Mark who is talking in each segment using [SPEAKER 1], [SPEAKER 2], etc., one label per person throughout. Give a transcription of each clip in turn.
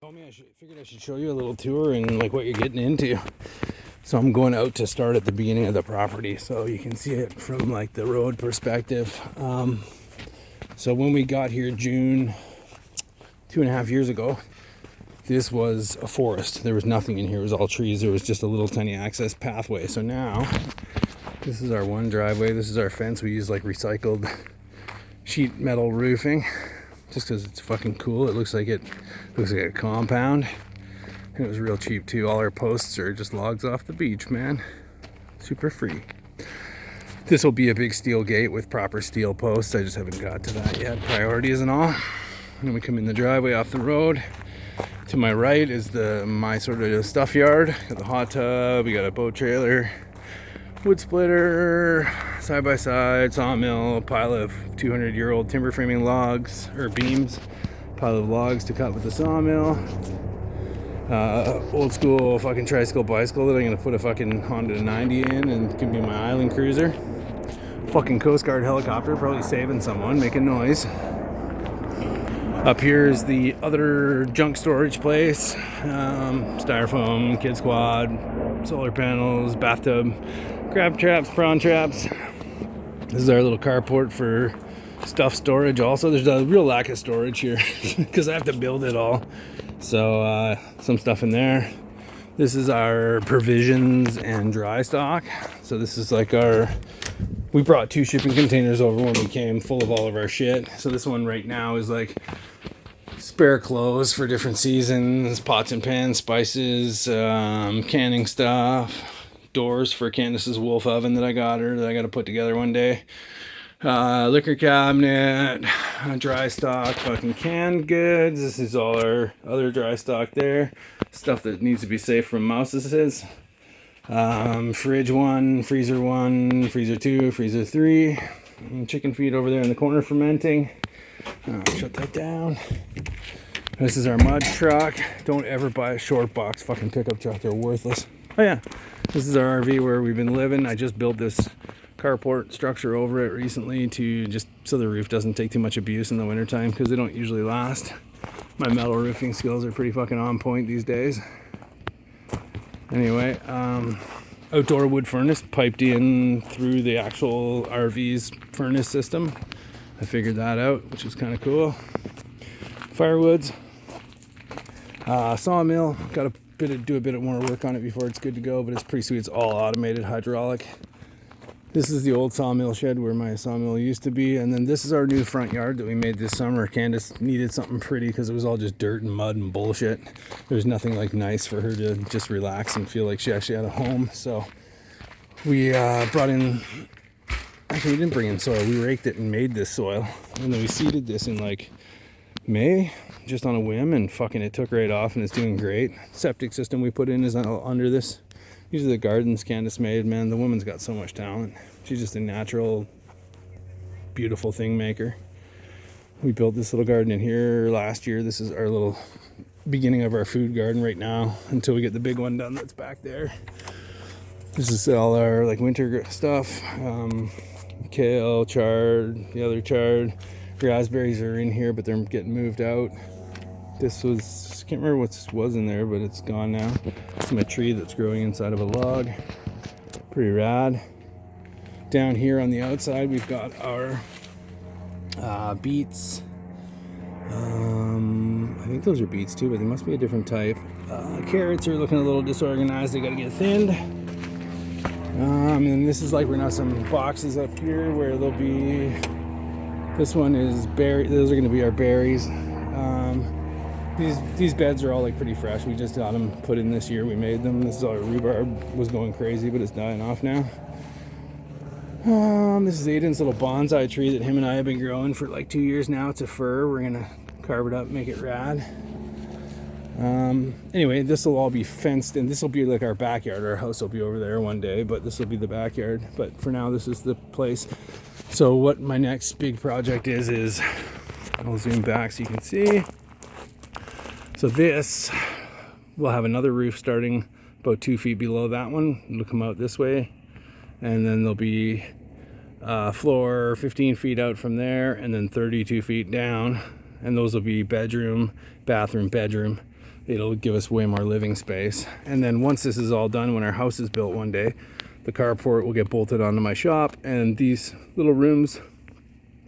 [SPEAKER 1] Told me figured I should show you a little tour and like what you're getting into. So I'm going out to start at the beginning of the property so you can see it from like the road perspective. So when we got here June 2.5 years ago, this was a forest. There was nothing in here. It was all trees. There was just a little tiny access pathway. So now this is our one driveway. This is our fence. We use like recycled sheet metal roofing just because it's fucking cool. It looks like a compound, and it was real cheap too. All our posts are just logs off the beach, man. Super free. This will be a big steel gate with proper steel posts. I just haven't got to that yet. Priorities and all. Then we come in the driveway off the road. To my right is my sort of stuff yard. Got the hot tub. We got a boat trailer, wood splitter, side by side, sawmill, pile of 200-year-old timber framing logs or beams, pile of logs to cut with the sawmill. Old school fucking tricycle bicycle that I'm gonna put a fucking Honda 90 in and can be my island cruiser. Fucking Coast Guard helicopter, probably saving someone, making noise. Up here is the other junk storage place. Styrofoam, kid squad, solar panels, bathtub, crab traps, prawn traps. This is our little carport for stuff storage. Also, there's a real lack of storage here because I have to build it all. So some stuff in there. This is our provisions and dry stock. So this is like we brought 2 shipping containers over when we came, full of all of our shit. So this one right now is like spare clothes for different seasons, pots and pans, spices, canning stuff, doors for Candace's wolf oven that I got to put together one day, liquor cabinet, dry stock, fucking canned goods. This is all our other dry stock there, stuff that needs to be safe from mouses. Fridge 1, freezer 1, freezer 2, freezer 3, and chicken feed over there in the corner fermenting. Shut that down. This is our mud truck. Don't ever buy a short box fucking pickup truck. They're worthless. Oh yeah, this is our RV where we've been living. I just built this carport structure over it recently to just so the roof doesn't take too much abuse in the wintertime because they don't usually last. My metal roofing skills are pretty fucking on point these days. Anyway, outdoor wood furnace piped in through the actual RV's furnace system. I figured that out, which is kind of cool. Firewoods, sawmill. Got to do a bit more work on it before it's good to go, but it's pretty sweet. It's all automated, hydraulic. This is the old sawmill shed where my sawmill used to be, and then this is our new front yard that we made this summer. Candace needed something pretty because it was all just dirt and mud and bullshit. There's nothing like nice for her to just relax and feel like she actually had a home. So we brought in. Actually, we didn't bring in soil. We raked it and made this soil, and then we seeded this in like May, just on a whim, and fucking it took right off, and it's doing great. Septic system we put in is under this. These are the gardens Candace made, man. The woman's got so much talent. She's just a natural, beautiful thing maker. We built this little garden in here last year. This is our little beginning of our food garden right now until we get the big one done that's back there. This is all our like winter stuff. Kale, chard, the other chard. Raspberries are in here, but they're getting moved out. This was, can't remember what was in there, but it's gone now. It's my tree that's growing inside of a log. Pretty rad. Down here on the outside, we've got our beets. I think those are beets too, but they must be a different type. Carrots are looking a little disorganized. They got to get thinned. And this is like, we're now some boxes up here where there'll be, this one is berry. Those are going to be our berries. These beds are all like pretty fresh. We just got them put in this year. We made them. This is our rhubarb, was going crazy, but it's dying off now. This is Aiden's little bonsai tree that him and I have been growing for like 2 years now. It's a fir. We're gonna carve it up, make it rad. Anyway, this will all be fenced, and this will be like our backyard. Our house will be over there one day, but this will be the backyard. But for now, this is the place. So what my next big project is I'll zoom back so you can see. So this will have another roof starting about 2 feet below that one. It'll come out this way, and then there'll be floor 15 feet out from there, and then 32 feet down, and those will be bedroom, bathroom, bedroom. it'll give us way more living space. And then once this is all done, when our house is built one day, the carport will get bolted onto my shop, and these little rooms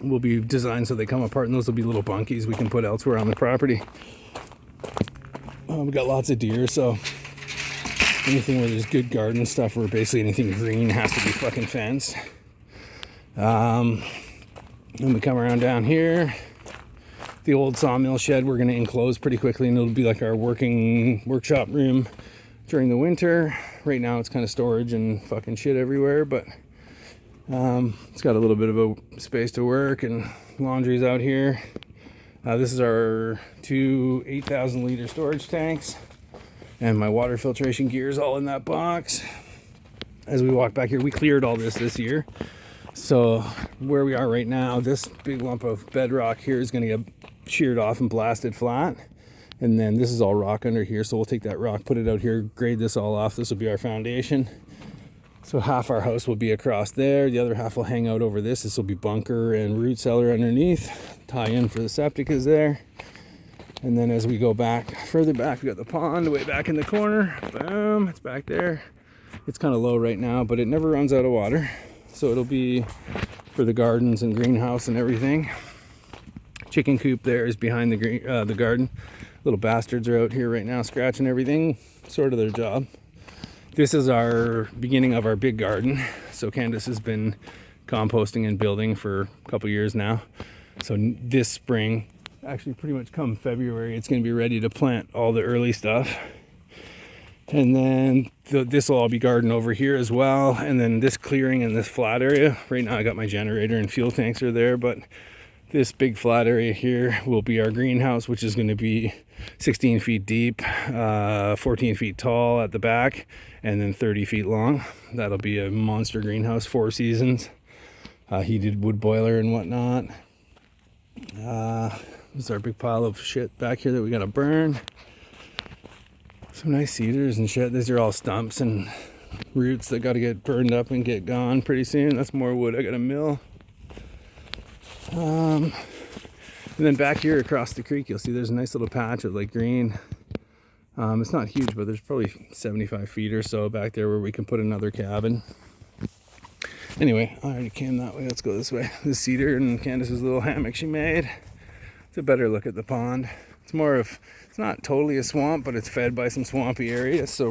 [SPEAKER 1] will be designed so they come apart, and those will be little bunkies we can put elsewhere on the property. We got lots of deer, so anything where there's good garden stuff, or basically anything green, has to be fucking fenced. Then we come around down here. The old sawmill shed we're going to enclose pretty quickly, and it'll be like our working workshop room during the winter. Right now it's kind of storage and fucking shit everywhere, but it's got a little bit of a space to work, and laundry's out here. This is our 2 8,000 liter storage tanks, and my water filtration gear is all in that box. As we walk back here, we cleared all this year. So where we are right now, this big lump of bedrock here is going to get sheared off and blasted flat. And then this is all rock under here, so we'll take that rock, put it out here, grade this all off. This will be our foundation. So half our house will be across there. The other half will hang out over this. This will be bunker and root cellar underneath. Tie in for the septic is there. And then as we go back, further back, we got the pond way back in the corner. Boom, it's back there. It's kind of low right now, but it never runs out of water. So it'll be for the gardens and greenhouse and everything. Chicken coop there is behind the garden. Little bastards are out here right now scratching everything, sort of their job. This is our beginning of our big garden. So Candace has been composting and building for a couple years now. So this spring, actually pretty much come February, it's going to be ready to plant all the early stuff. And then this will all be garden over here as well. And then this clearing and this flat area, right now I got my generator and fuel tanks are there, but this big flat area here will be our greenhouse, which is going to be 16 feet deep, 14 feet tall at the back, and then 30 feet long. That'll be a monster greenhouse, 4 seasons, heated wood boiler and whatnot. This is our big pile of shit back here that we gotta burn. Some nice cedars and shit. These are all stumps and roots that gotta get burned up and get gone pretty soon. That's more wood I gotta mill. And then back here across the creek, you'll see there's a nice little patch of like green. It's not huge, but there's probably 75 feet or so back there where we can put another cabin. Anyway, I already came that way. Let's go this way. The cedar and Candace's little hammock she made. It's a better look at the pond. It's more of, it's not totally a swamp, but it's fed by some swampy areas. So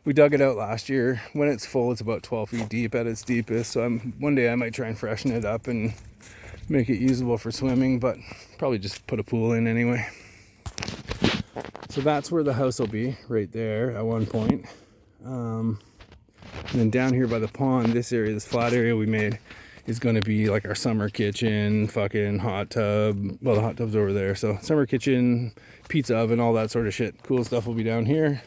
[SPEAKER 1] we dug it out last year. When it's full, it's about 12 feet deep at its deepest. So one day I might try and freshen it up and make it usable for swimming, but probably just put a pool in anyway. So that's where the house will be, right there at one point. And then down here by the pond, this area, this flat area we made, is going to be like our summer kitchen, fucking hot tub. Well, the hot tub's over there. So summer kitchen, pizza oven, all that sort of shit. Cool stuff will be down here.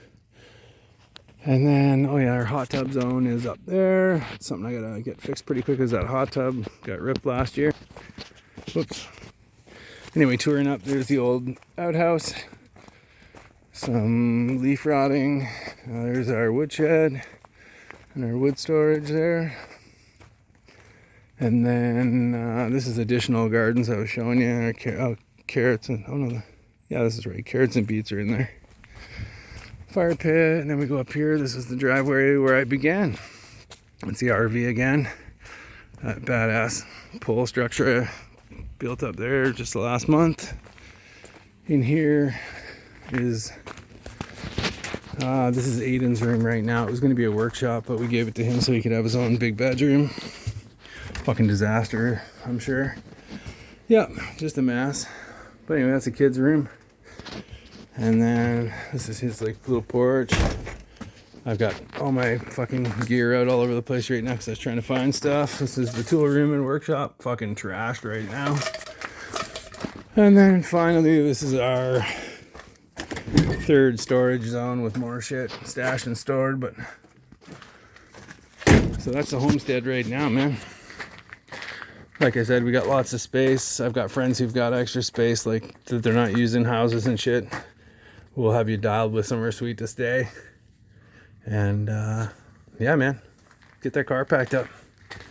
[SPEAKER 1] And then, oh yeah, our hot tub zone is up there. It's something I gotta get fixed pretty quick, is that hot tub got ripped last year. Whoops. Anyway, touring up, there's the old outhouse. Some leaf rotting. There's our woodshed and our wood storage there. And then this is additional gardens I was showing you. Carrots and, oh no, yeah, this is right. Carrots and beets are in there. Fire pit, and then we go up here. This is the driveway where I began. It's the RV again. That badass pole structure I built up there just the last month. In here is this is Aiden's room right now. It was going to be a workshop, but we gave it to him so he could have his own big bedroom. Fucking disaster, I'm sure. Yeah, just a mess. But anyway, that's a kid's room. And then this is his like little porch. I've got all my fucking gear out all over the place right now because I was trying to find stuff. This is the tool room and workshop, fucking trashed right now. And then finally, this is our third storage zone with more shit stashed and stored. But so that's the homestead right now, man. Like I said, we got lots of space. I've got friends who've got extra space, like that they're not using houses and shit. We'll have you dialed with somewhere sweet to stay. And yeah, man, get that car packed up.